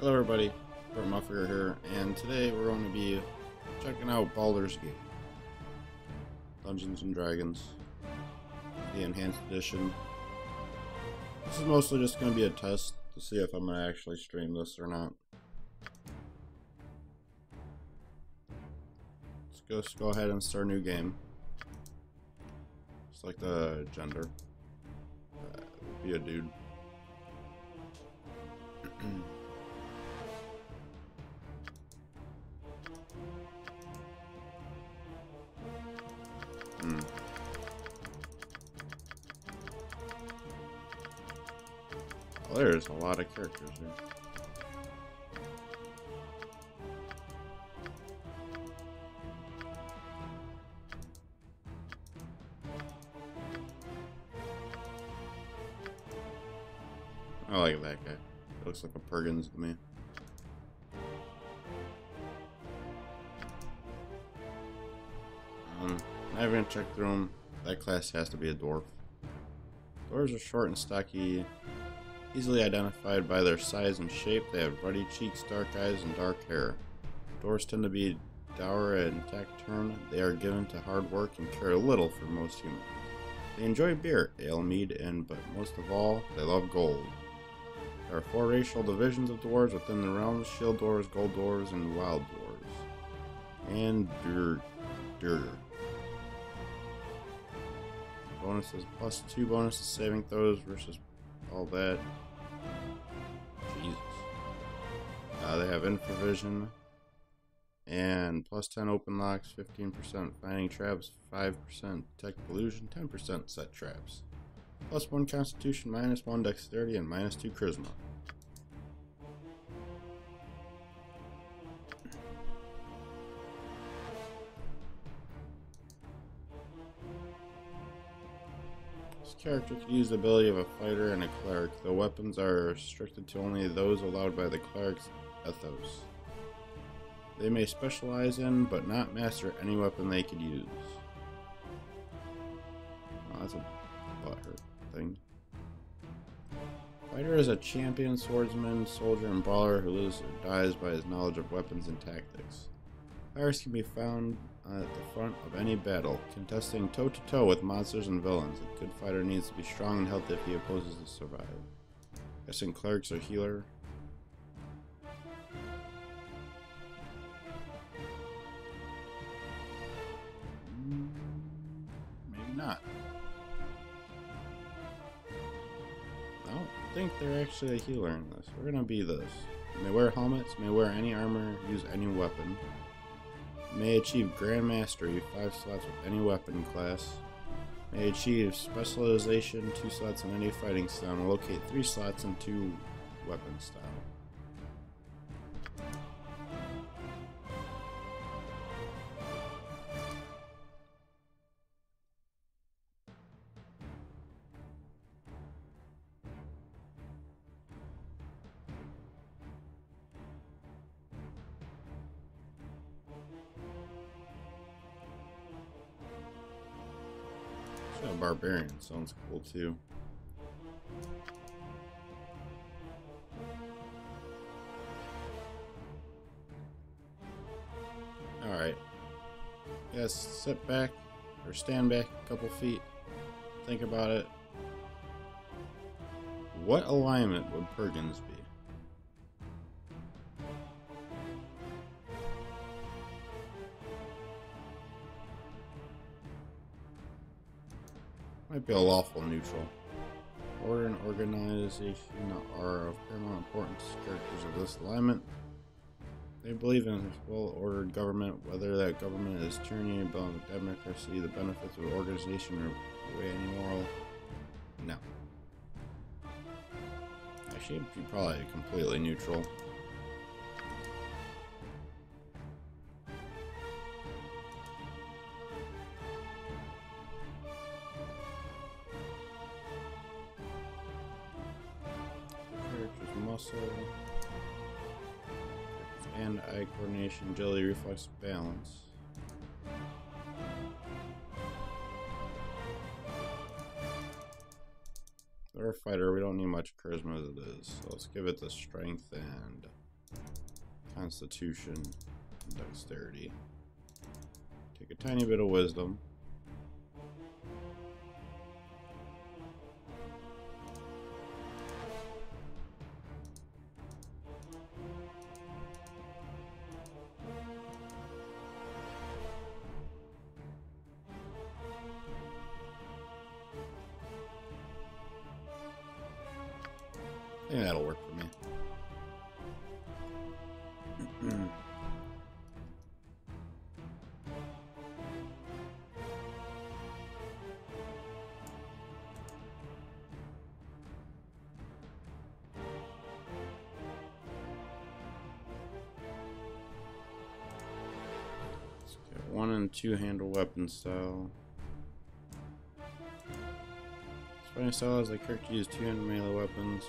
Hello everybody, Burten here, and today we're going to be checking out Baldur's Gate. Dungeons & Dragons, the Enhanced Edition. This is mostly just going to be a test to see if I'm going to actually stream this or not. Let's go ahead and start a new game. Just like the gender. Be a dude. Well, there's a lot of characters here. I like that guy. He looks like a Pergin to me. I haven't checked through them. That class has to be a dwarf. Dwarves are short and stocky, easily identified by their size and shape. They have ruddy cheeks, dark eyes, and dark hair. Dwarves tend to be dour and taciturn. They are given to hard work and care little for most humans. They enjoy beer, ale, mead, but most of all, they love gold. There are 4 racial divisions of dwarves within the realms: shield dwarves, gold dwarves, and wild dwarves. And Durr. Bonuses: +2 bonuses saving throws versus all that. Jesus. They have infravision and +10 open locks, 15% finding traps, 5% detect illusion, 10% set traps. +1 constitution, -1 dexterity, and -2 charisma. This character could use the ability of a fighter and a cleric, though weapons are restricted to only those allowed by the cleric's ethos. They may specialize in, but not master, any weapon they could use. Oh, that's a butthurt thing. Fighter is a champion, swordsman, soldier, and brawler who lives or dies by his knowledge of weapons and tactics. Fighters can be found at the front of any battle, contesting toe-to-toe with monsters and villains. A good fighter needs to be strong and healthy if he opposes to survive. Guessing clerics are healer. Maybe not. I don't think they're actually a healer in this. We're gonna be this. May wear helmets, may wear any armor, use any weapon. May achieve Grand Mastery, 5 slots with any weapon class. May achieve Specialization, 2 slots in any fighting style, and locate 3 slots in 2 weapon style. A barbarian sounds cool too. Alright. Yes, sit back or stand back a couple feet. Think about it. What alignment would Pergin's be? Might be a lawful neutral. Order and organization are of paramount importance to characters of this alignment. They believe in a well-ordered government, whether that government is tyranny, democracy, the benefits of organization, or way any moral. No. Actually, it'd be probably completely neutral. Muscle, hand-eye coordination, agility, reflex, balance. We're a fighter, we don't need much charisma as it is, so let's give it the strength and Constitution, and dexterity. Take a tiny bit of wisdom. I think that'll work for me. Let's get 1 and 2 handle weapon style. Fighting style is the character use 2-handed melee weapons.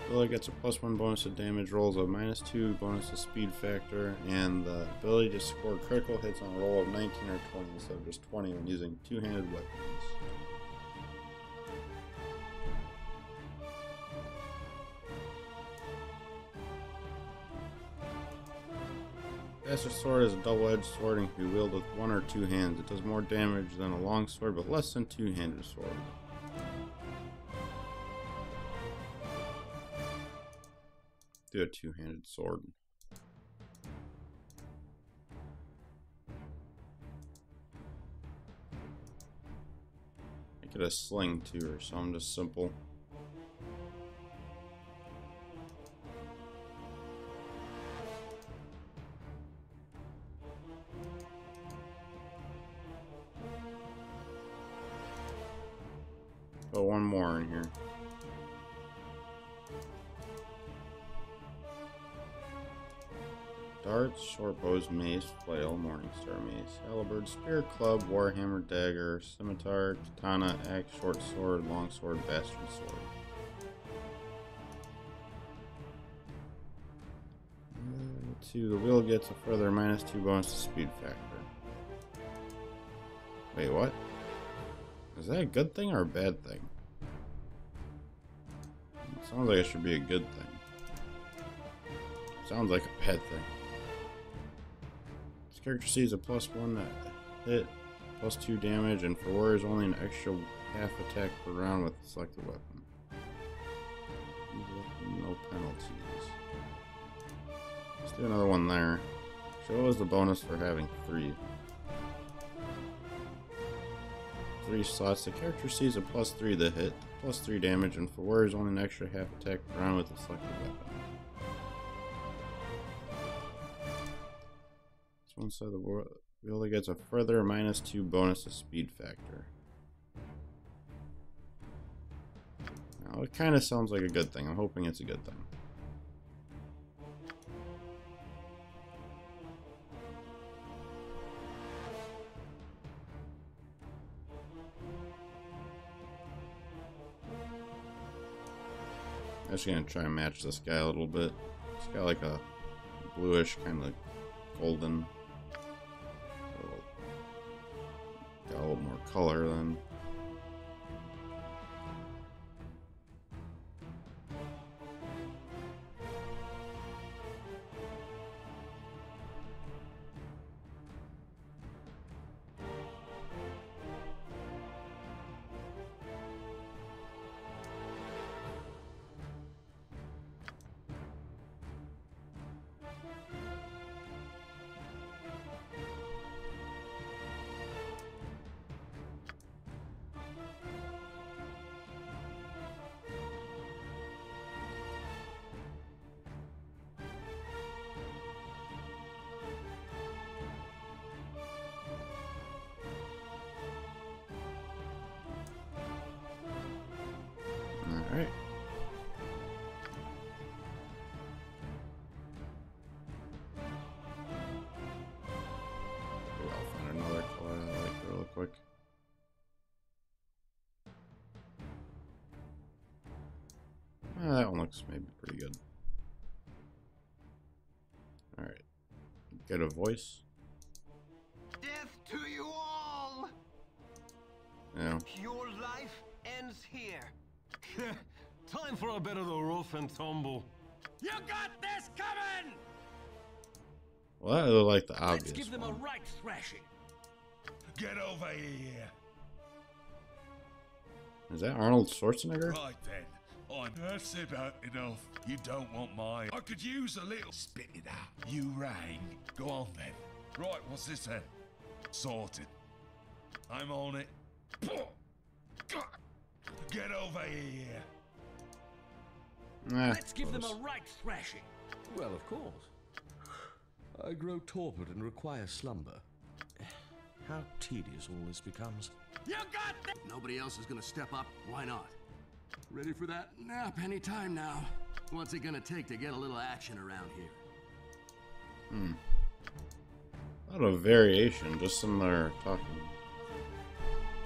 Ability gets a +1 bonus to damage rolls, a -2 bonus to speed factor, and the ability to score critical hits on a roll of 19 or 20 instead of just 20 when using 2-handed weapons. Master Sword is a double-edged sword and can be wielded with 1 or 2 hands. It does more damage than a long sword, but less than 2-handed sword. Do a 2-handed sword. Make it a sling too, or something just simple. Put 1 more in here. Darts, short bows, mace, flail, morningstar mace, halberd, spear, club, warhammer, dagger, scimitar, katana, axe, short sword, long sword, bastard sword. The wheel gets a further -2 bonus to speed factor. Wait, what? Is that a good thing or a bad thing? It sounds like it should be a good thing. Sounds like a bad thing. This character sees a +1 hit, +2 damage, and for warriors only an extra half attack per round with the selected weapon. No penalties. Let's do another one there. Show us the bonus for having 3. 3 slots. The character sees a +3 to hit, +3 damage, and for warriors only an extra half attack per round with the selected weapon. One side of the wheel gets a further -2 bonus to speed factor. Now it kind of sounds like a good thing. I'm hoping it's a good thing. I'm just gonna try and match this guy a little bit. He's got like a bluish kind of golden. Got a little more color then. Alright. Maybe I'll find another color I like real quick. That one looks maybe pretty good. Alright. Get a voice. Death to you all! Yeah. Your life ends here. Time for a bit of the rough and tumble. You got this coming! Well, that looked like the obvious Let's give them one. a right thrashing. Get over here. Is that Arnold Schwarzenegger? Right then. That's about enough. You don't want mine. I could use a little. Spit it out. You rang. Go on then. Right, what's this then? Sorted. I'm on it. Get over here. Nah, Let's give them close. a right thrashing. Well, of course. I grow torpid and require slumber. How tedious all this becomes. You got this! Nobody else is gonna step up. Why not? Ready for that nap any time now. What's it gonna take to get a little action around here? A lot of variation, just in their talking.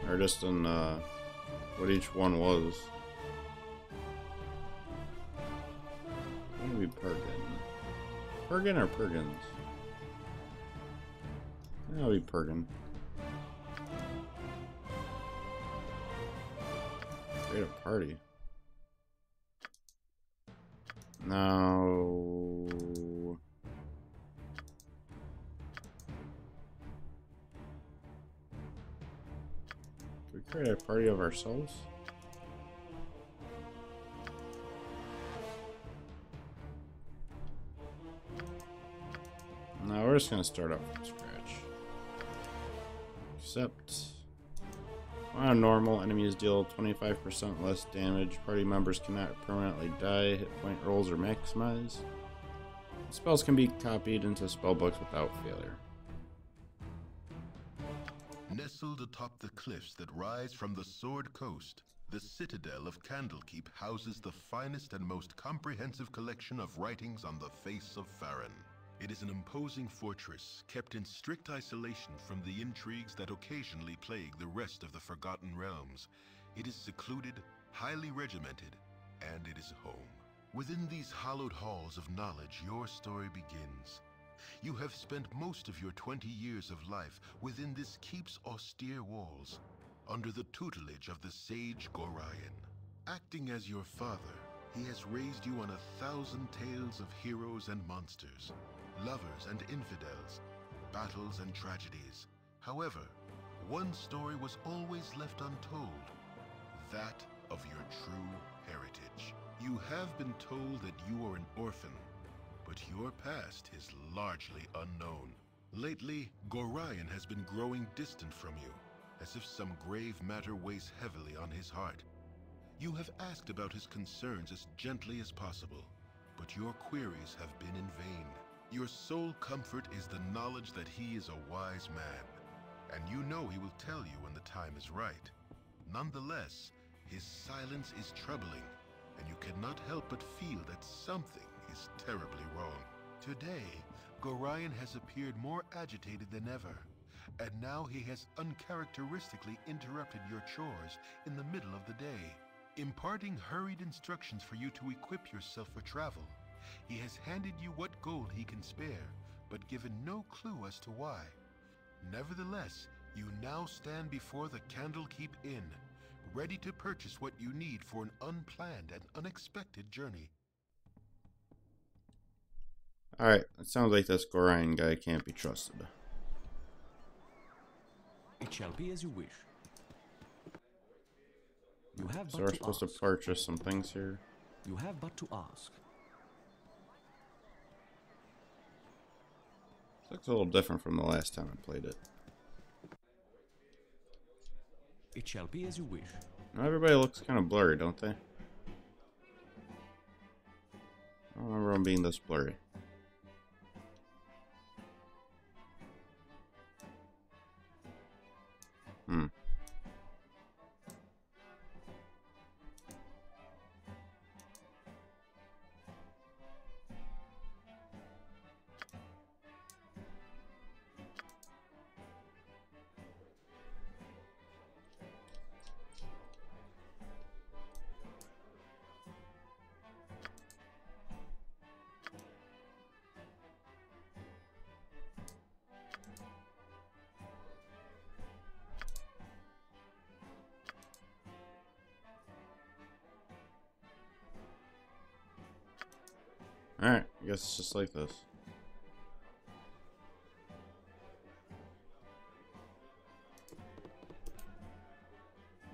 Or just in what each one was. What would be Pergin? Pergin or Pergins? That'll be Pergin. Create a party. No. Do we create a party of ourselves? No, we're just gonna start out from scratch. Except on normal, enemies deal 25% less damage. Party members cannot permanently die. Hit point rolls are maximized. Spells can be copied into spellbooks without failure. Nestled atop the cliffs that rise from the Sword Coast, the citadel of Candlekeep houses the finest and most comprehensive collection of writings on the face of Farron. It is an imposing fortress, kept in strict isolation from the intrigues that occasionally plague the rest of the Forgotten Realms. It is secluded, highly regimented, and it is home. Within these hallowed halls of knowledge, your story begins. You have spent most of your 20 years of life within this keep's austere walls, under the tutelage of the sage Gorion. Acting as your father, he has raised you on 1,000 tales of heroes and monsters, lovers and infidels, battles and tragedies. However, one story was always left untold, that of your true heritage. You have been told that you are an orphan, but your past is largely unknown. Lately, Gorion has been growing distant from you, as if some grave matter weighs heavily on his heart. You have asked about his concerns as gently as possible, but your queries have been in vain. Your sole comfort is the knowledge that he is a wise man, and you know he will tell you when the time is right. Nonetheless, his silence is troubling, and you cannot help but feel that something is terribly wrong. Today, Gorion has appeared more agitated than ever, and now he has uncharacteristically interrupted your chores in the middle of the day, imparting hurried instructions for you to equip yourself for travel. He has handed you what gold he can spare, but given no clue as to why. Nevertheless, you now stand before the Candlekeep Inn, ready to purchase what you need for an unplanned and unexpected journey. Alright, it sounds like this Gorion guy can't be trusted. It shall be as you wish. You have So but we're to supposed to ask. purchase some things here. You have but to ask. Looks a little different from the last time I played it. It shall be as you wish. Now everybody looks kind of blurry, don't they? I don't remember them being this blurry. Alright, I guess it's just like this.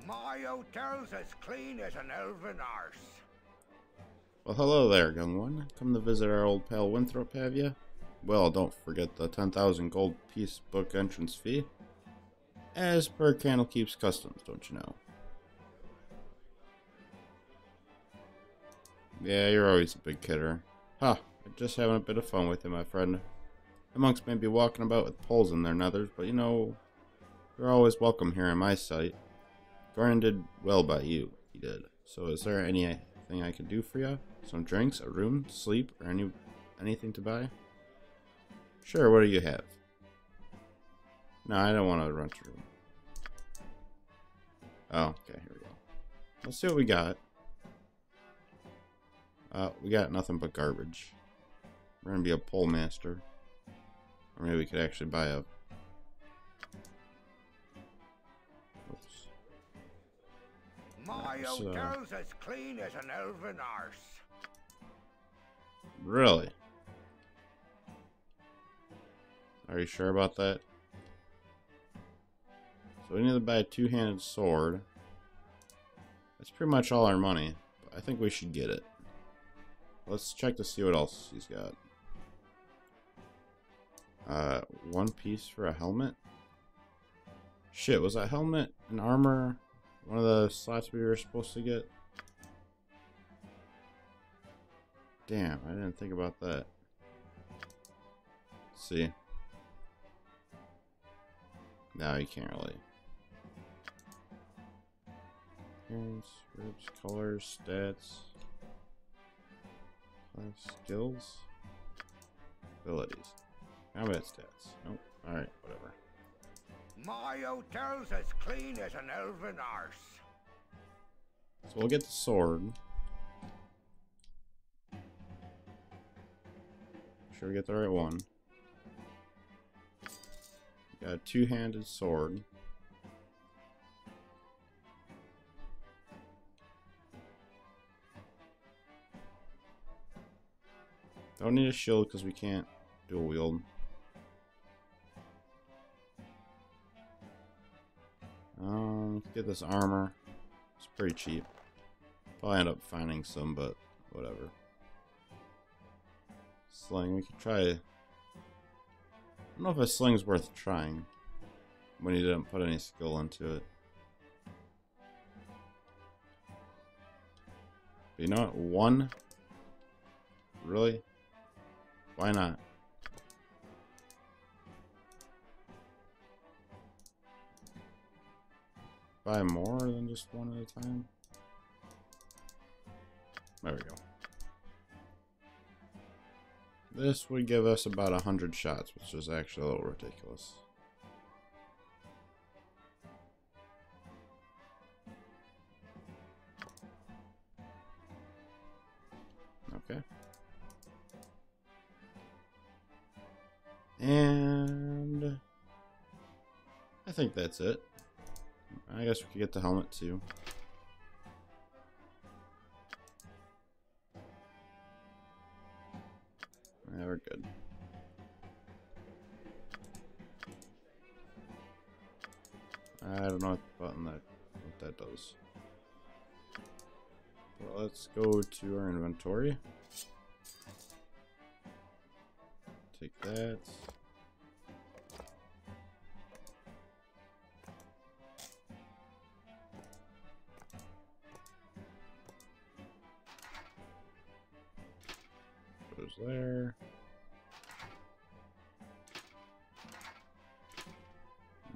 My hotel's as clean as an elven arse. Well, hello there, young one. Come to visit our old pal Winthrop, have ya? Well, don't forget the 10,000 gold piece book entrance fee. As per Candlekeep's customs, don't you know? Yeah, you're always a big kidder. Huh, just having a bit of fun with you, my friend. The monks may be walking about with poles in their nethers, but you know, you're always welcome here in my sight. Gordon did well by you, he did. So is there anything I can do for you? Some drinks, a room, sleep, or anything to buy? Sure, what do you have? No, I don't want to rent a room. Oh, okay, here we go. Let's see what we got. We got nothing but garbage. We're gonna be a pole master. Or maybe we could actually buy a... Oops. My hotel's as clean as an elven arse. Really? Are you sure about that? So we need to buy a two-handed sword. That's pretty much all our money. But I think we should get it. Let's check to see what else he's got. One piece for a helmet? Shit, was that helmet and armor one of the slots we were supposed to get? Damn, I didn't think about that. Let's see. No, you can't really. Appearance, groups, colors, stats. Skills. Abilities. Combat stats. Nope. Alright, whatever. My hotel's as clean as an elven arse. So we'll get the sword. Make sure we get the right one. Got a two-handed sword. Don't need a shield because we can't dual wield. Get this armor. It's pretty cheap. Probably end up finding some, but whatever. Sling, we could try. I don't know if a sling's worth trying when you didn't put any skill into it. But you know what? One? Really? Why not? Buy more than just one at a time? There we go. This would give us about 100 shots, which is actually a little ridiculous. Okay. And I think that's it. I guess we could get the helmet too. Yeah, we're good. I don't know what that does. Well, let's go to our inventory. Take that. Goes there.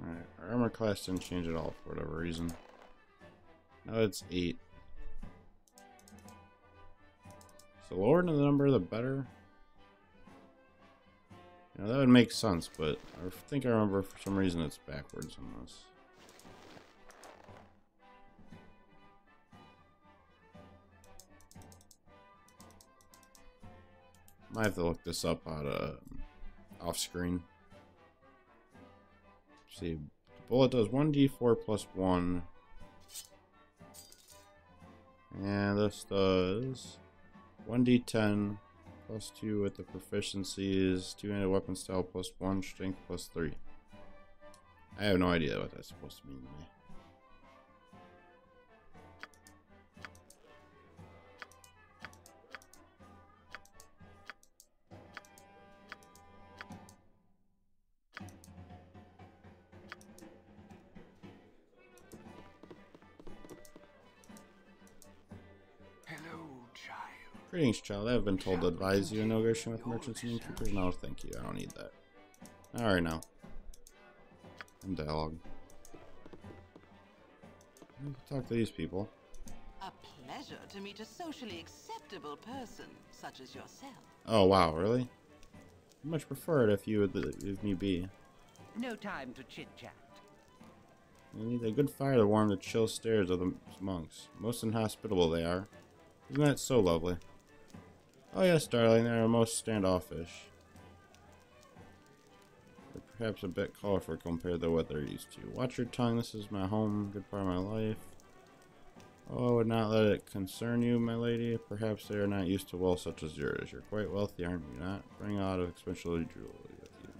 Alright, our armor class didn't change at all for whatever reason. Now it's 8. So lower the number, the better. You know, that would make sense, but I think I remember for some reason it's backwards on this. Might have to look this up on off screen. See, the bullet does 1d4 plus 1. And this does 1d10 +2 with the proficiencies. Two-handed weapon style +1, strength +3. I have no idea what that's supposed to mean to me. Greetings, child. I have been told to advise you in negotiation with merchants and innkeepers. No, thank you. I don't need that. Alright, now. And dialogue. Talk to these people. A pleasure to meet a socially acceptable person such as yourself. Oh, wow, really? I'd much prefer it if you would leave me be. No time to chit-chat. You need a good fire to warm the chill stares of the monks. Most inhospitable they are. Isn't that so lovely? Oh yes, darling, they are most standoffish. They're perhaps a bit colorful compared to what they're used to. Watch your tongue, this is my home, good part of my life. Oh, I would not let it concern you, my lady. Perhaps they are not used to wealth such as yours. You're quite wealthy, aren't you not? Bring a lot of expensive jewelry with you.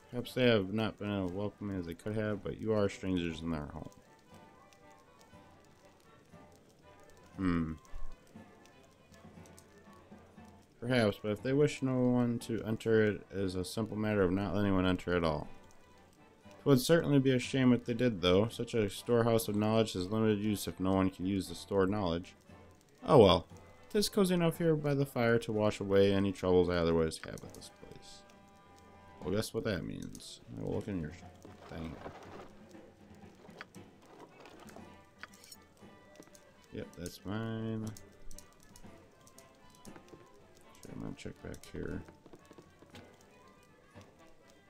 Perhaps they have not been as welcoming as they could have, but you are strangers in their home. Perhaps, but if they wish no one to enter, it is a simple matter of not letting anyone enter at all. It would certainly be a shame if they did, though. Such a storehouse of knowledge has limited use if no one can use the stored knowledge. Oh well. 'Tis cozy enough here by the fire to wash away any troubles I otherwise have at this place. Well, guess what that means. I will look in your thing. Yep, that's mine. I'm gonna check back here.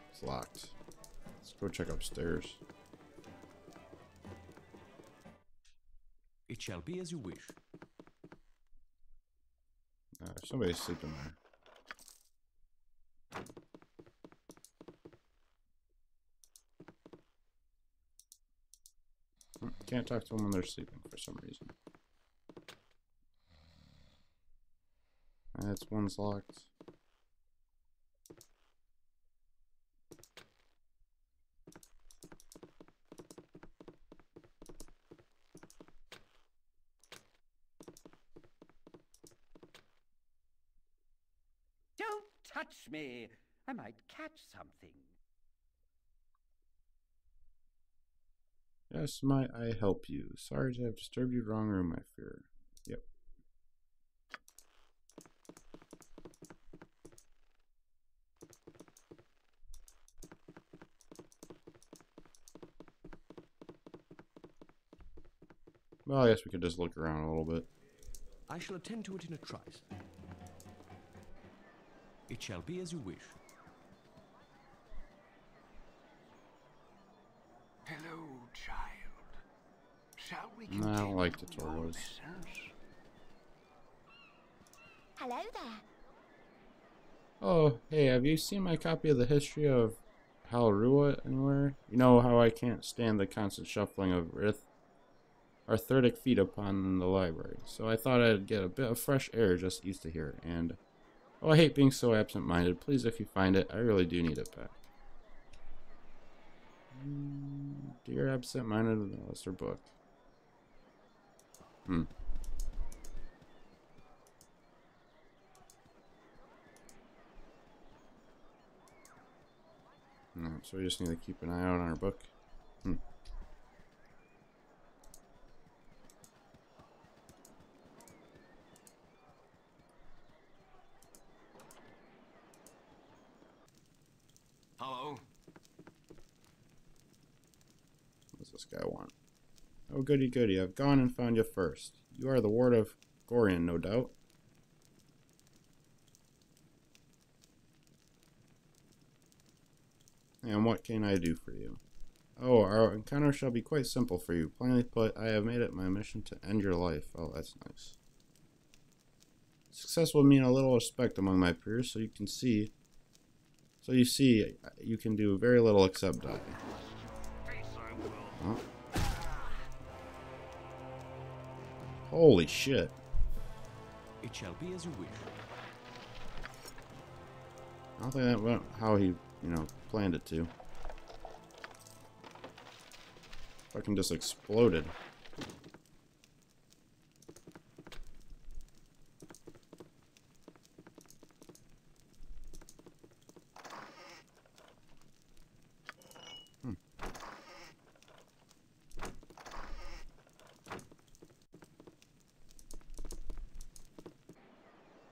It's locked. Let's go check upstairs. It shall be as you wish. Somebody's sleeping there. Can't talk to them when they're sleeping for some reason. That's one's locked. Don't touch me. I might catch something. Yes, might I help you? Sorry to have disturbed your wrong room, I fear. Yep. Well, I guess we could just look around a little bit. I shall attend to it in a trice. It shall be as you wish. Hello, child. Shall we No, I don't like tutorials. Hello there. Oh, hey, have you seen my copy of the history of Halrua anywhere? You know how I can't stand the constant shuffling of arthritic feet upon the library, so I thought I'd get a bit of fresh air just east of here, and oh, I hate being so absent-minded. Please, if you find it, I really do need it back. Dear absent-minded, what's their book? No, so we just need to keep an eye out on our book. Hello? What does this guy want? Oh, goody goody, I've gone and found you first. You are the ward of Gorian, no doubt. And what can I do for you? Oh, our encounter shall be quite simple for you. Plainly put, I have made it my mission to end your life. Oh, that's nice. Success will mean a little respect among my peers, so you see, you can do very little except die. Oh. Holy shit. It It shall be as you wish. I don't think that went how he, planned it to. Fucking just exploded.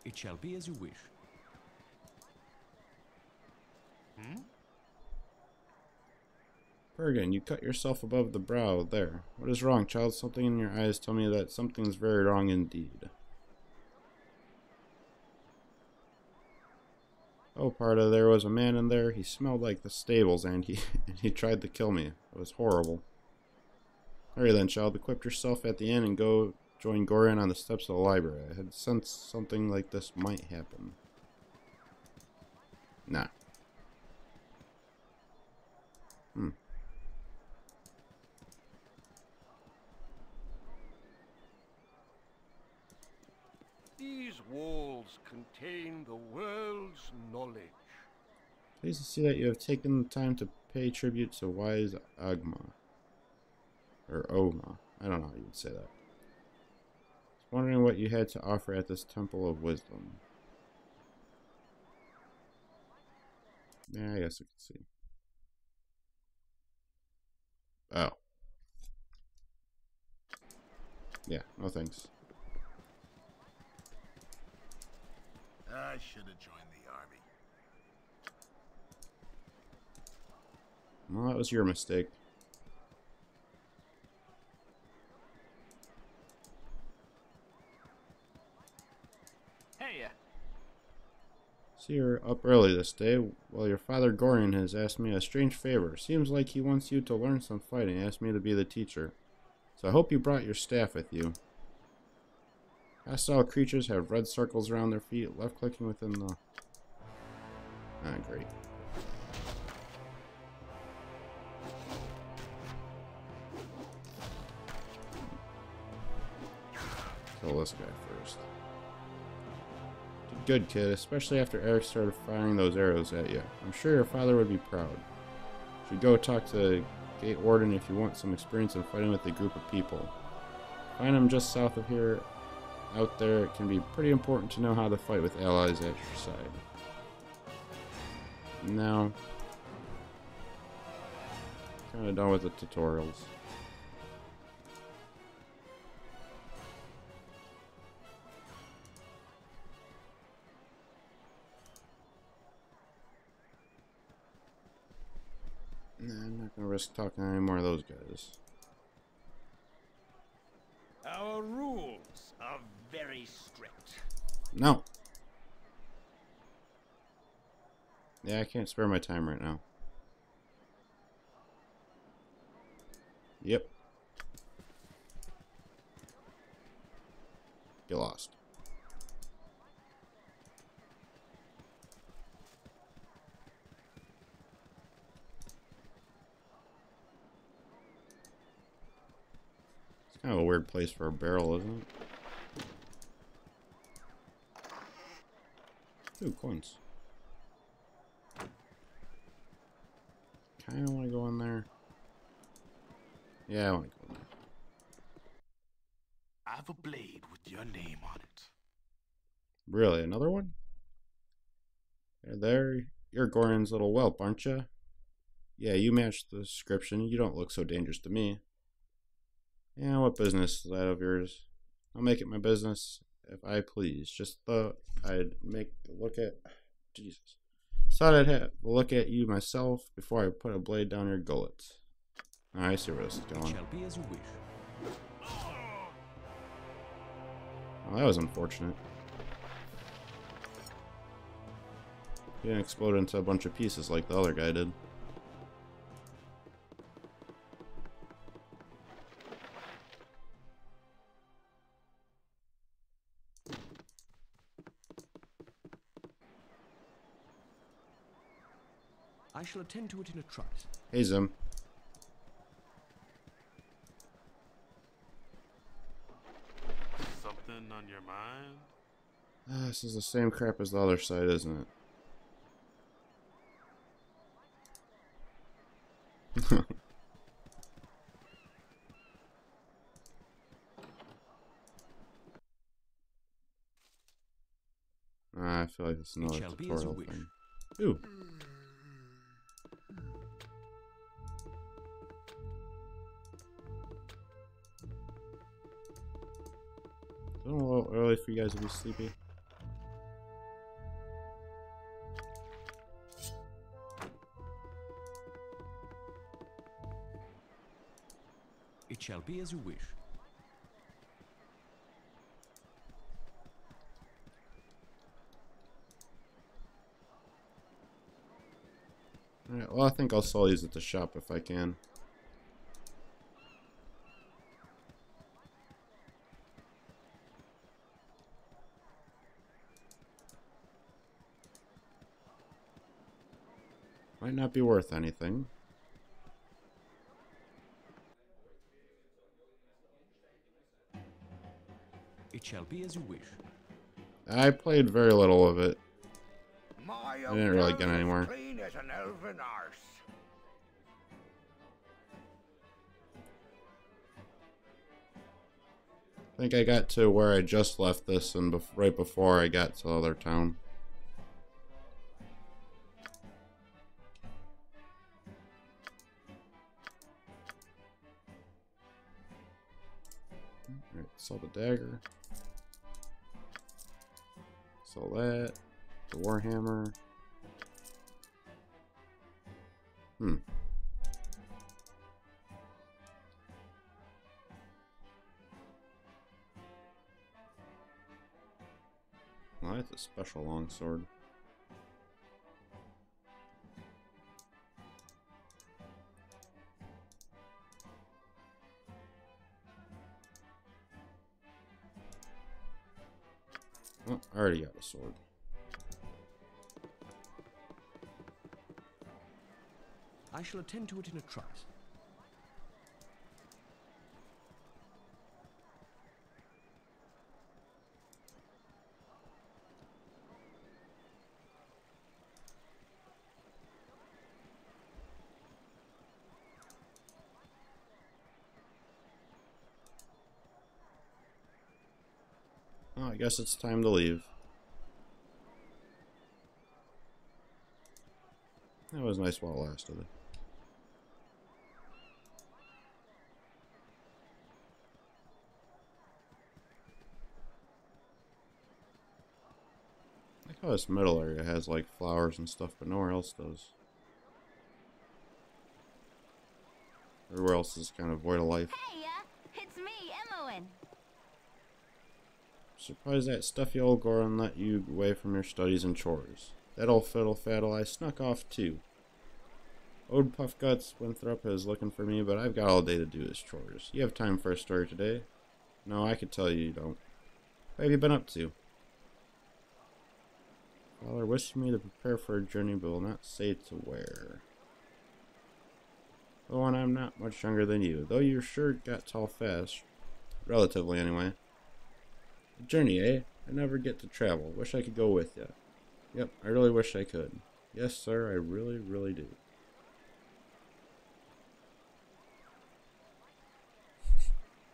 It shall be as you wish. Pergin, you cut yourself above the brow there. What is wrong, child? Something in your eyes tell me that something's very wrong indeed. Oh, Parda, there was a man in there. He smelled like the stables, and he tried to kill me. It was horrible. Hurry then, child. Equip yourself at the inn and go join Gorian on the steps of the library. I had sensed something like this might happen. Nah. These walls contain the world's knowledge. Pleased to see that you have taken the time to pay tribute to wise Agma. Or Oma. I don't know how you would say that. I was wondering what you had to offer at this temple of wisdom. Yeah, I guess I can see. Oh. Yeah, no thanks. I should have joined the army. Well, that was your mistake. Hey, See, you're up early this day. Well, your father Gorian has asked me a strange favor. Seems like he wants you to learn some fighting. Asked me to be the teacher. So I hope you brought your staff with you. Hostile creatures have red circles around their feet, left-clicking within the... Ah, great. Kill this guy first. Did good, kid, especially after Eric started firing those arrows at you. I'm sure your father would be proud. Should go talk to the Gate Warden if you want some experience in fighting with a group of people. Find him just south of here. Out there, it can be pretty important to know how to fight with allies at your side. Now, kind of done with the tutorials. Nah, I'm not gonna risk talking to any more of those guys. our rules are very strict. No. Yeah, I can't spare my time right now. Yep. Get lost. It's kind of a weird place for a barrel, isn't it? Ooh, coins. Kinda wanna go in there. Yeah, I wanna go in there. I have a blade with your name on it. Really? Another one? There. You're Gorian's little whelp, aren't you? Yeah, you match the description. You don't look so dangerous to me. Yeah, what business is that of yours? I'll make it my business if I please. Just thought I'd make a look at... Jesus. Thought I'd have a look at you myself before I put a blade down your gullet. Oh, I see where this is going. It shall be as you wish. Well, that was unfortunate. He didn't explode into a bunch of pieces like the other guy did. I shall attend to it in a trice. Hey, Zim. Something on your mind? This is the same crap as the other side, isn't it? I feel like it's another tutorial thing. Ooh. Is it a little early for you guys to be sleepy? It shall be as you wish. Alright, well I think I'll sell these at the shop if I can. Might not be worth anything. It shall be as you wish. I played very little of it. My I didn't really get hotel's anywhere. clean as an elven arse. I think I got to where I just left this and right before I got to the other town. Alright, sell the dagger. Sell that. The warhammer. Well, that's a special longsword. Oh, I already got a sword. I shall attend to it in a trice. Oh, I guess it's time to leave. That was nice while it lasted. I like how this middle area has like flowers and stuff, but nowhere else does. Everywhere else is kind of void of life. Hey, it's me, Ep.1. Surprised that stuffy old Goron let you away from your studies and chores. That old fiddle-faddle I snuck off too. Old Puffguts Winthrop is looking for me, but I've got all day to do his chores. You have time for a story today? No, I could tell you don't. What have you been up to? Father wishes me to prepare for a journey, but will not say to where. Oh, and I'm not much younger than you, though you sure got tall fast. Relatively, anyway. A journey, eh? I never get to travel. Wish I could go with you. Yep, I really wish I could. Yes, sir, I really, really do.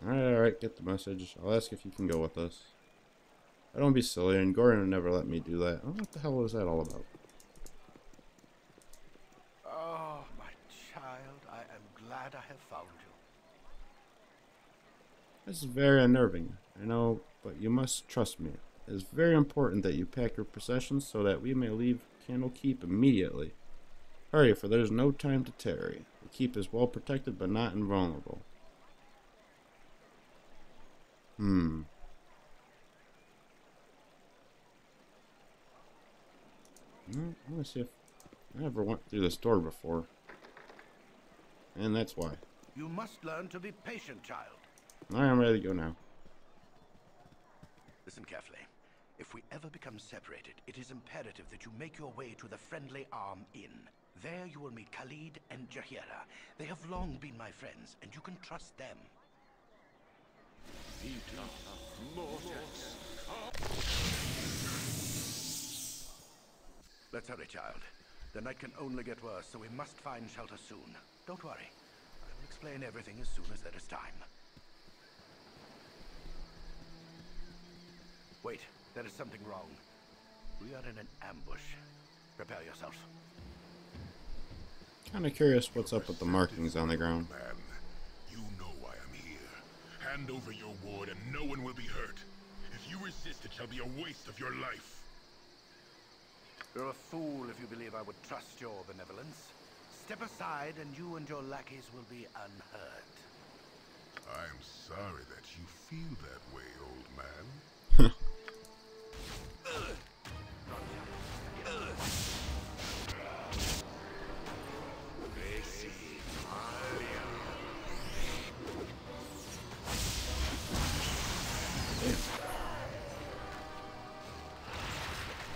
Alright, get the message. I'll ask if you can go with us. I don't be silly, and Goran would never let me do that. Oh, what the hell was that all about? Oh, my child, I am glad I have found you. This is very unnerving, I know, but you must trust me. It is very important that you pack your possessions so that we may leave Candlekeep immediately. Hurry, for there is no time to tarry. The keep is well protected, but not invulnerable. I want to see if I ever went through this door before. And that's why. You must learn to be patient, child. I am ready to go now. Listen carefully. If we ever become separated, it is imperative that you make your way to the Friendly Arm Inn. There you will meet Khalid and Jahira. They have long been my friends, and you can trust them. Vita Mortis. Let's hurry, child. The night can only get worse, so we must find shelter soon. Don't worry. I will explain everything as soon as there is time. Wait, there is something wrong. We are in an ambush. Prepare yourself. Kinda curious what's up with the markings on the ground. Man, you know why I'm here. Hand over your ward and no one will be hurt. If you resist, it shall be a waste of your life. You're a fool if you believe I would trust your benevolence. Step aside and you and your lackeys will be unhurt. I'm sorry that you feel that way, old man.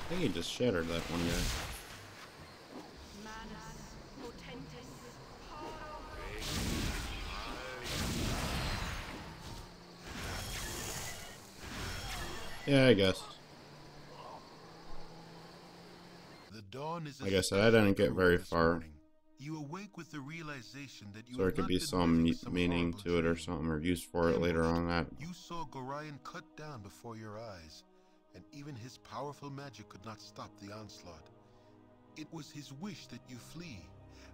I think he just shattered that one guy. Yeah, I guess. The dawn is like I said, I didn't get very far. You awake with the realization that you So there could be some meaning to it or something, or use for it later on. You saw Gorion cut down before your eyes, and even his powerful magic could not stop the onslaught. It was his wish that you flee,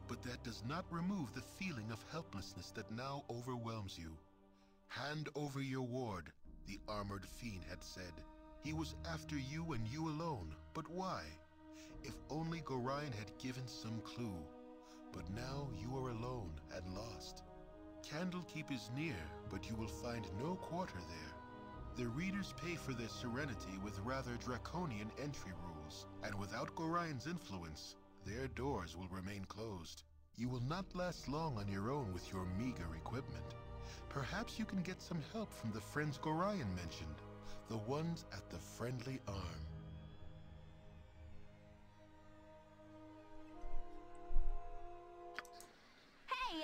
but that does not remove the feeling of helplessness that now overwhelms you. Hand over your ward, the armored fiend had said. He was after you and you alone, but why? If only Gorion had given some clue. But now you are alone and lost. Candlekeep is near, but you will find no quarter there. The readers pay for their serenity with rather draconian entry rules, and without Gorion's influence, their doors will remain closed. You will not last long on your own with your meager equipment. Perhaps you can get some help from the friends Gorion mentioned, the ones at the Friendly Arm. Hey,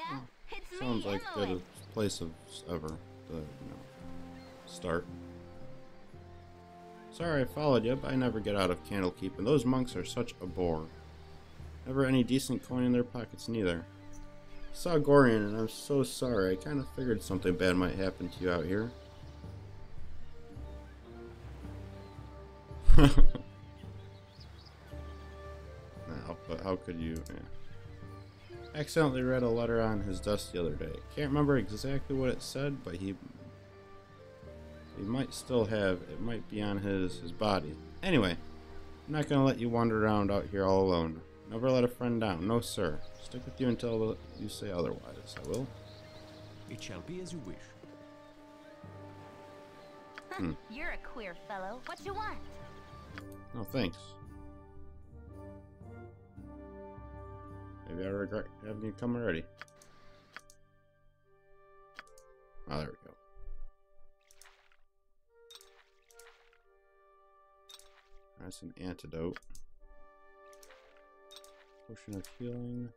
it's Sounds me, like Emily. good place of ever to, start. Sorry I followed you, but I never get out of Candlekeep, and those monks are such a bore. Never any decent coin in their pockets neither. Saw Gorion, and I'm so sorry. I kind of figured something bad might happen to you out here. No, but how could you? Yeah. Accidentally read a letter on his desk the other day. Can't remember exactly what it said, but he might still have. It might be on his body. Anyway, I'm not gonna let you wander around out here all alone. Never let a friend down. No, sir. Stick with you until you say otherwise. I will. It shall be as you wish. You're a queer fellow. What you want? Oh, thanks. Maybe I regret having you come already. Oh, there we go. That's an antidote. Potion of healing.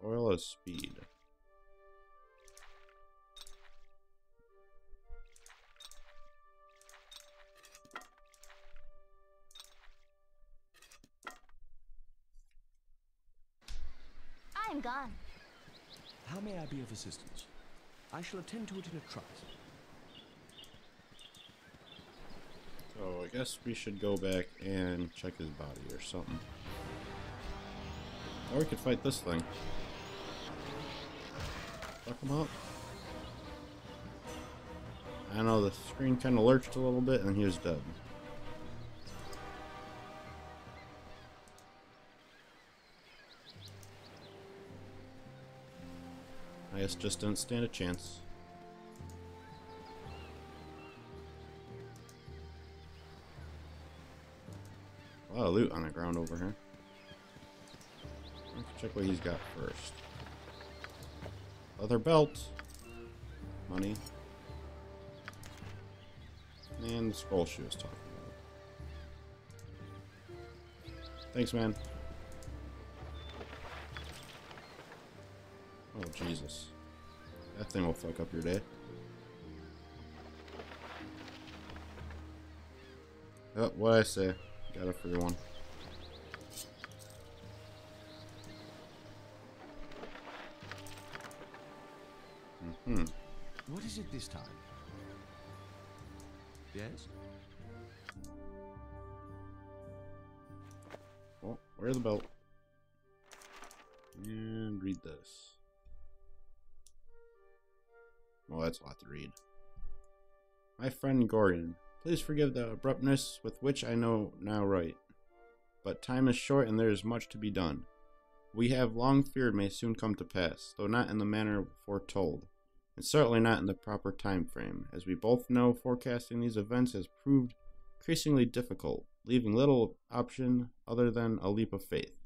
Oil of speed. I'm gone. How may I be of assistance? I shall attend to it in a trice. So I guess we should go back and check his body or something. Or we could fight this thing. Fuck him up. I know the screen kind of lurched a little bit and he was dead. I guess just didn't stand a chance. A lot of loot on the ground over here. Let's check what he's got first. Leather belt. Money. And the scroll she was talking about. Thanks, man. Oh, Jesus. That thing will fuck up your day. Oh, what'd I say? Got a free one. What is it this time? Yes? Well, wear the belt. And read this. Well, that's a lot to read. My friend Gordon, please forgive the abruptness with which I now write. But time is short and there is much to be done. We have long feared may soon come to pass, though not in the manner foretold, and certainly not in the proper time frame. As we both know, forecasting these events has proved increasingly difficult, leaving little option other than a leap of faith.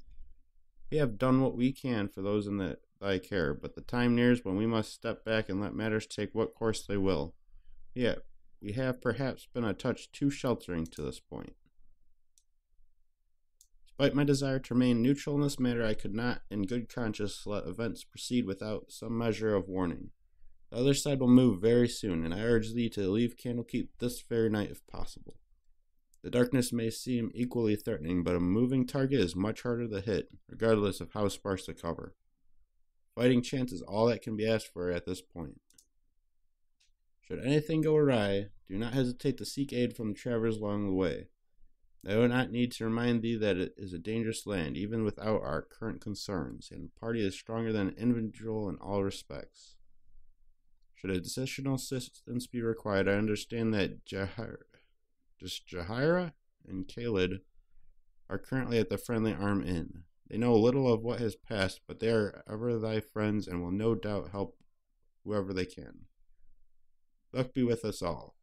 We have done what we can for those in thy care, but the time nears when we must step back and let matters take what course they will. Yet, we have perhaps been a touch too sheltering to this point. Despite my desire to remain neutral in this matter, I could not, in good conscience, let events proceed without some measure of warning. The other side will move very soon, and I urge thee to leave Candlekeep this very night if possible. The darkness may seem equally threatening, but a moving target is much harder to hit, regardless of how sparse the cover. Fighting chance is all that can be asked for at this point. Should anything go awry, do not hesitate to seek aid from the travelers along the way. I do not need to remind thee that it is a dangerous land, even without our current concerns, and the party is stronger than an individual in all respects. Should additional assistance be required, I understand that Jahira and Khalid are currently at the Friendly Arm Inn. They know little of what has passed, but they are ever thy friends and will no doubt help whoever they can. Luck be with us all.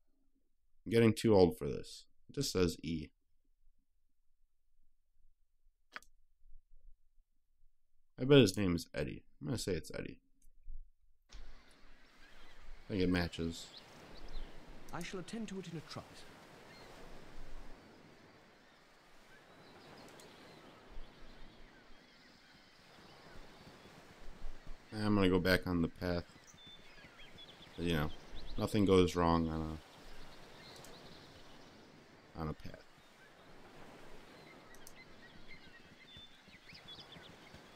I'm getting too old for this. It just says E. I bet his name is Eddie. I'm going to say it's Eddie. I think it matches. I shall attend to it in a trice. I'm going to go back on the path. You know, nothing goes wrong on a path.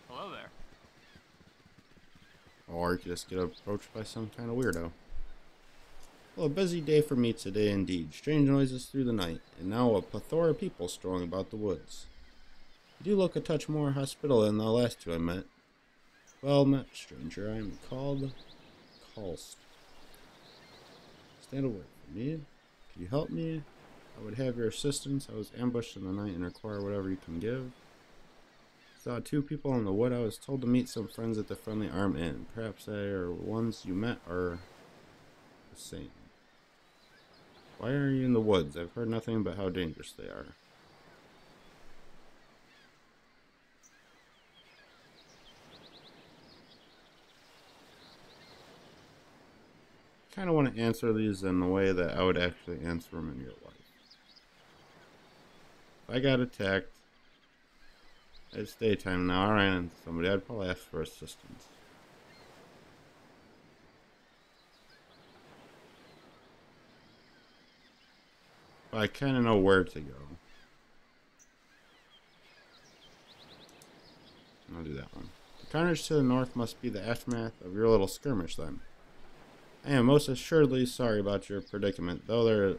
Hello there. Or you could just get approached by some kind of weirdo. Well, a busy day for me today indeed. Strange noises through the night, and now a plethora of people strolling about the woods. You do look a touch more hospitable than the last two I met. Well met, stranger. I am called Kalst. Stand a word for me. Could you help me? I would have your assistance. I was ambushed in the night and require whatever you can give. Saw two people in the wood. I was told to meet some friends at the Friendly Arm Inn. Perhaps they are ones you met are the same. Why are you in the woods? I've heard nothing about how dangerous they are. I kind of want to answer these in the way that I would actually answer them in real life. If I got attacked, it's daytime now, I ran into somebody, I'd probably ask for assistance. But I kind of know where to go. I'll do that one. The carnage to the north must be the aftermath of your little skirmish then. I am most assuredly sorry about your predicament, though there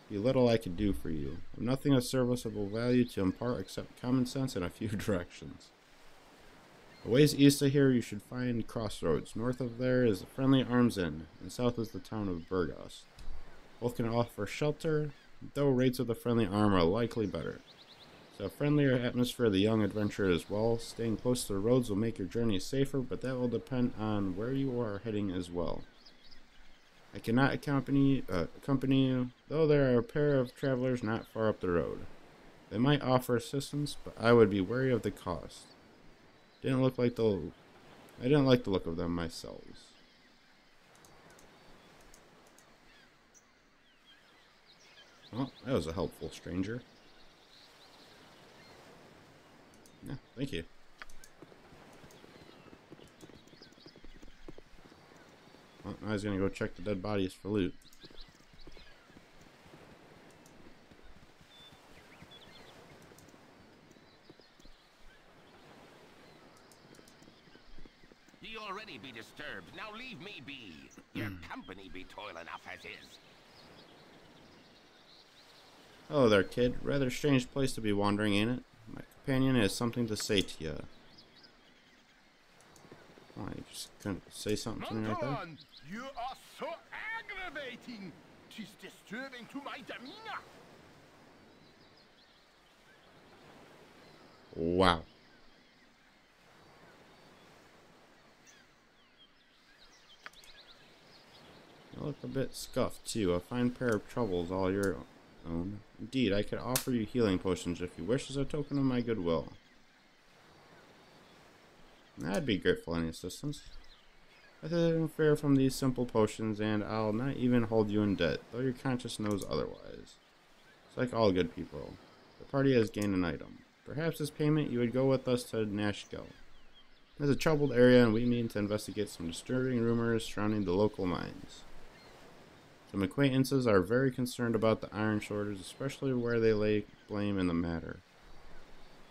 be little I could do for you. I have nothing of serviceable value to impart except common sense and a few directions. A ways east of here you should find crossroads. North of there is the Friendly Arms Inn, and south is the town of Burgos. Both can offer shelter, though rates of the Friendly Arm are likely better. So a friendlier atmosphere of the young adventurer as well. Staying close to the roads will make your journey safer, but that will depend on where you are heading as well. I cannot accompany you, though there are a pair of travelers not far up the road. They might offer assistance, but I would be wary of the cost. I didn't like the look of them myself. Well, that was a helpful stranger. Yeah, thank you. Well, I was gonna go check the dead bodies for loot. already be disturbed. Now leave me be. Your company be toil enough as is. Hello there, kid. Rather strange place to be wandering, ain't it? My companion has something to say to you. Why, you just couldn't say something to me right there? You are so aggravating. 'Tis disturbing to my demeanor. Wow. You look a bit scuffed, too. A fine pair of troubles all your own. Indeed, I could offer you healing potions if you wish as a token of my goodwill. I'd be grateful for any assistance. I didn't fare from these simple potions, and I'll not even hold you in debt, though your conscience knows otherwise. It's like all good people. The party has gained an item. Perhaps as payment you would go with us to Nashkel. It's a troubled area, and we mean to investigate some disturbing rumors surrounding the local mines. Some acquaintances are very concerned about the iron shortage, especially where they lay blame in the matter.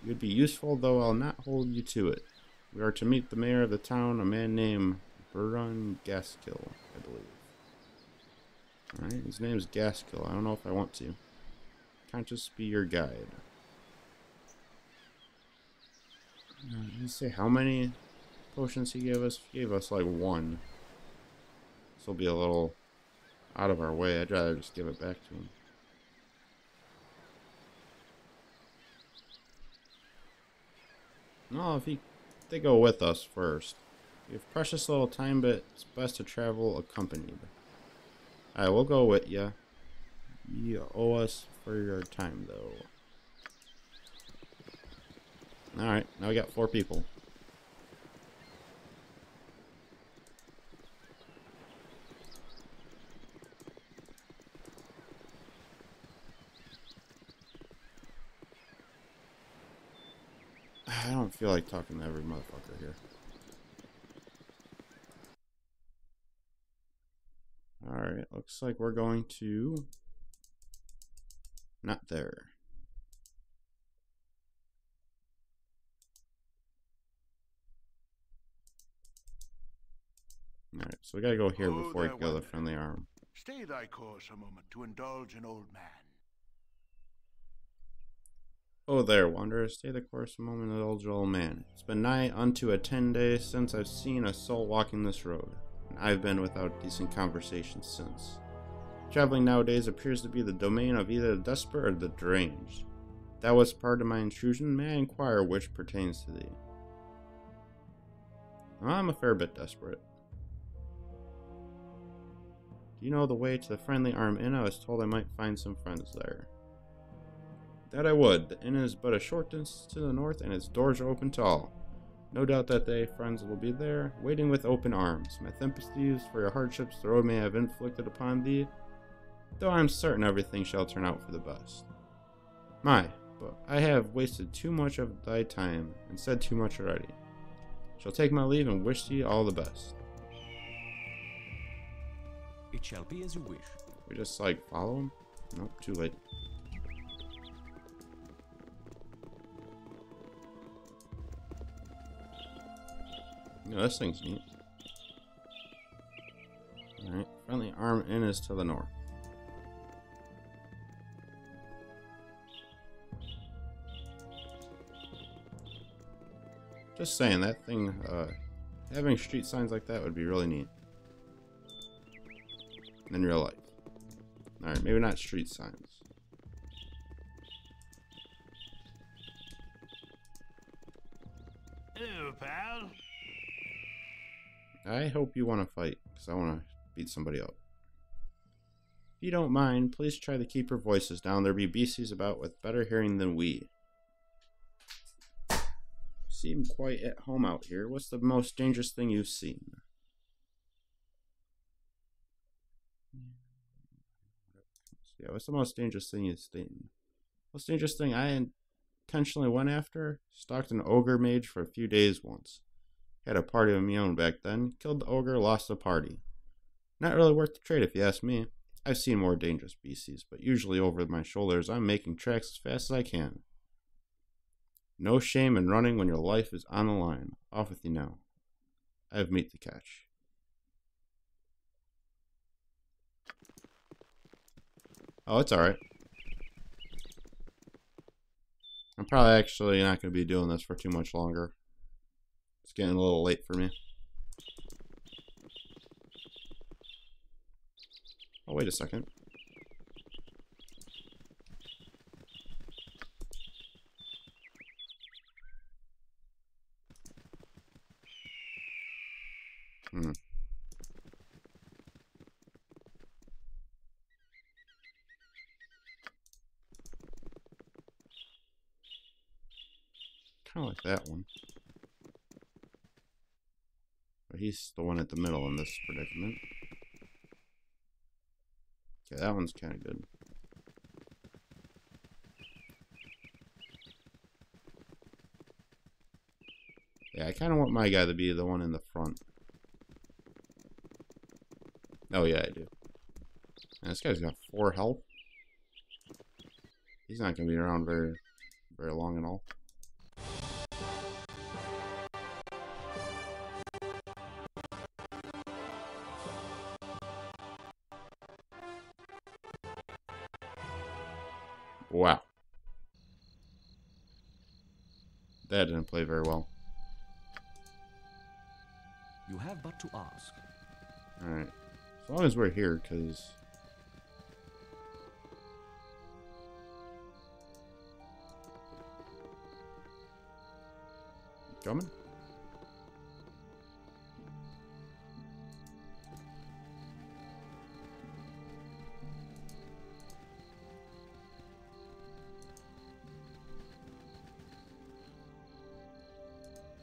You'd be useful, though I'll not hold you to it. We are to meet the mayor of the town, a man named Burten Gaskill, I believe. Alright, his name's Gaskill. I don't know if I want to. Can't just be your guide. Did he say how many potions he gave us? He gave us like 1. This will be a little out of our way. I'd rather just give it back to him. No, if they go with us first. We have precious little time, but it's best to travel accompanied. Alright, we'll go with ya. You owe us for your time, though. Alright, now we got 4 people. I don't feel like talking to every motherfucker here. Alright, looks like we're going to... Not there. Alright, so we gotta go here before we go to the friendly arm. Stay thy course a moment to indulge an old man. Oh there, wanderer, stay the course a moment, indulge old man. It's been nigh unto a 10 days since I've seen a soul walking this road, and I've been without decent conversation since. Traveling nowadays appears to be the domain of either the desperate or the deranged. That was part of my intrusion. May I inquire which pertains to thee? Well, I'm a fair bit desperate. Do you know the way to the Friendly Arm Inn? I was told I might find some friends there. That I would. The inn is but a short distance to the north, and its doors are open to all. No doubt that they, friends, will be there, waiting with open arms. My sympathies for your hardships the road may have inflicted upon thee, though I am certain everything shall turn out for the best. My, but I have wasted too much of thy time, and said too much already. Shall take my leave and wish thee all the best. It shall be as you wish. We just, like, follow him? Nope, too late. Yeah, this thing's neat. Alright, Friendly Arm Inn is to the north. Just saying, that thing, having street signs like that would be really neat. In real life. Alright, maybe not street signs. Hello, pal. I hope you want to fight, because I want to beat somebody up. If you don't mind, please try to keep your voices down. There be beasties about with better hearing than we. Seem quite at home out here. What's the most dangerous thing you've seen? Yeah, what's the most dangerous thing you've seen? Most dangerous thing I intentionally went after? Stalked an ogre mage for a few days once. Had a party of my own back then. Killed the ogre, lost the party. Not really worth the trade if you ask me. I've seen more dangerous beasties, but usually over my shoulders I'm making tracks as fast as I can. No shame in running when your life is on the line. Off with you now. I have meat to catch. Oh, it's alright. I'm probably actually not going to be doing this for too much longer. It's getting a little late for me. Oh, wait a second. Kind of like that one. But he's the one at the middle in this predicament. Okay, that one's kind of good. Yeah, I kind of want my guy to be the one in the front. Oh yeah, I do. And this guy's got 4 health. He's not going to be around very long at all. Wow. That didn't play very well. You have but to ask. Alright. As long as we're here, because... Coming?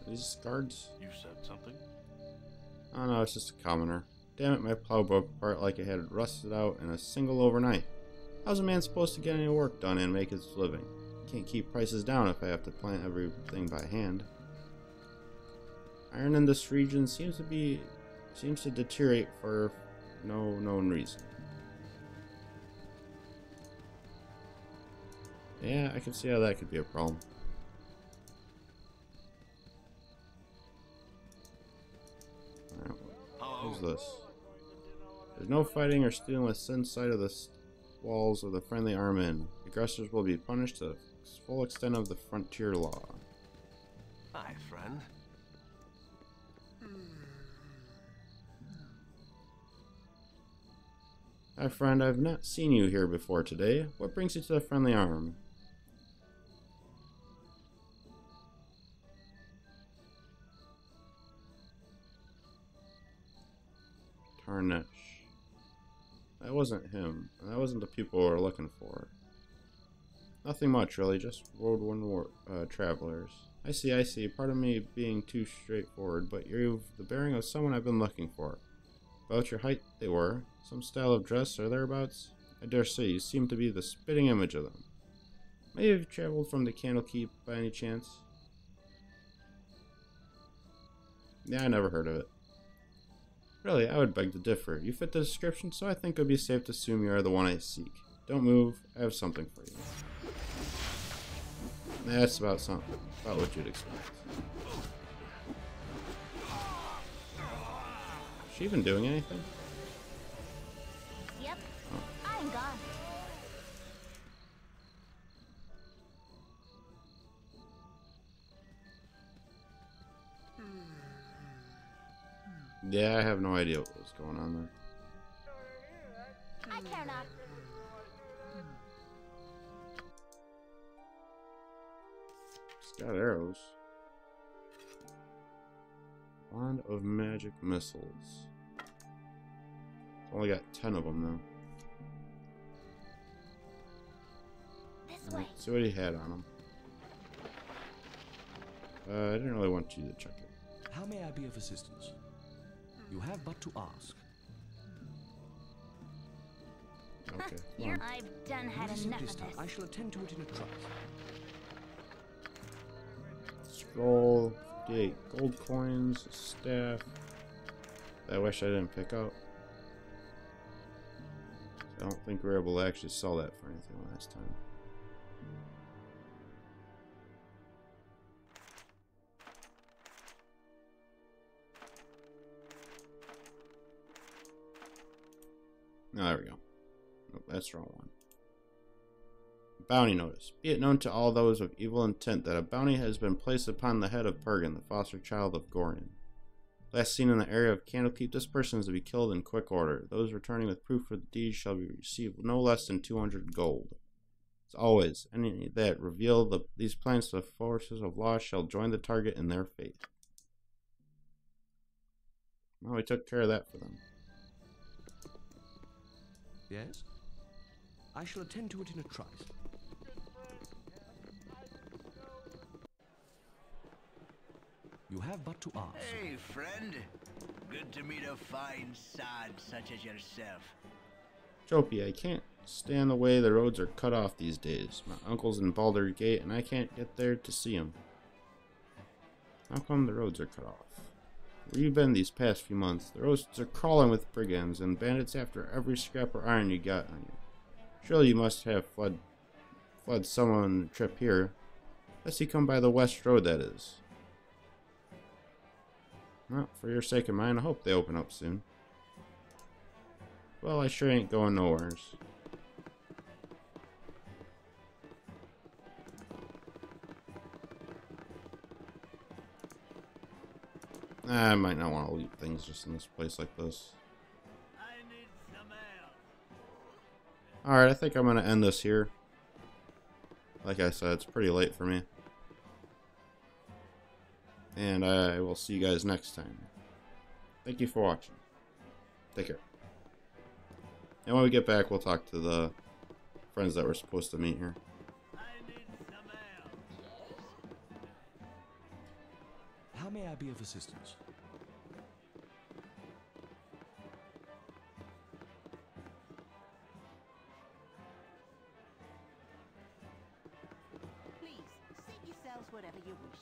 Are these guards? You said something? Oh no, it's just a commoner. Damn it, my plow broke apart like it had rusted out in a single overnight. How's a man supposed to get any work done and make his living? Can't keep prices down if I have to plant everything by hand. Iron in this region seems to deteriorate for no known reason. Yeah, I can see how that could be a problem. Who's this? There's no fighting or stealing within sight of the walls of the friendly arm inn. Aggressors will be punished to the full extent of the frontier law. Hi, friend. Hi, friend. I've not seen you here before today. What brings you to the friendly arm? Tarnesh. That wasn't him. That wasn't the people we were looking for. Nothing much, really. Just road-worn travelers. I see. Pardon me being too straightforward, but you've the bearing of someone I've been looking for. About your height, they were. Some style of dress or thereabouts? I dare say you seem to be the spitting image of them. May you have traveled from the Candlekeep by any chance? Yeah, I never heard of it. Really, I would beg to differ. You fit the description, so I think it would be safe to assume you are the one I seek. Don't move. I have something for you. That's about what you'd expect. Is she even doing anything? Yep. Oh. I'm gone. Yeah, I have no idea what was going on there. I care not. It's got arrows. Wand of magic missiles. Only got 10 of them though. This way. Let's see what he had on him. I didn't really want you to check it. How may I be of assistance? You have but to ask. Okay, come on. I've done had enough of this. I shall attend to it in a trice. Scroll, 58 gold coins, a staff. That I wish I didn't pick up. I don't think we were able to actually sell that for anything last time. Oh, there we go. Nope, that's the wrong one. Bounty notice. Be it known to all those of evil intent that a bounty has been placed upon the head of Pergin, the foster child of Gorion. Last seen in the area of Candlekeep, this person is to be killed in quick order. Those returning with proof of the deed shall be received no less than 200 gold. As always, any that reveal these plans to the forces of law shall join the target in their fate. Well, we took care of that for them. Yes? I shall attend to it in a trice. You have but to ask. Hey, friend. Good to meet a fine sod such as yourself. Tropy, I can't stand the way the roads are cut off these days. My uncle's in Baldur Gate, and I can't get there to see him. How come the roads are cut off? Where you been these past few months? The roads are crawling with brigands and bandits after every scrap of iron you got on you. Surely you must have fled someone on the trip here. Let's see, come by the west road, that is. Well, for your sake and mine, I hope they open up soon. Well, I sure ain't going nowheres. I might not want to leave things just in this place like this. Alright, I think I'm going to end this here. Like I said, it's pretty late for me. And I will see you guys next time. Thank you for watching. Take care. And when we get back, we'll talk to the friends that we're supposed to meet here. How may I be of assistance? Please, seat yourselves wherever you wish.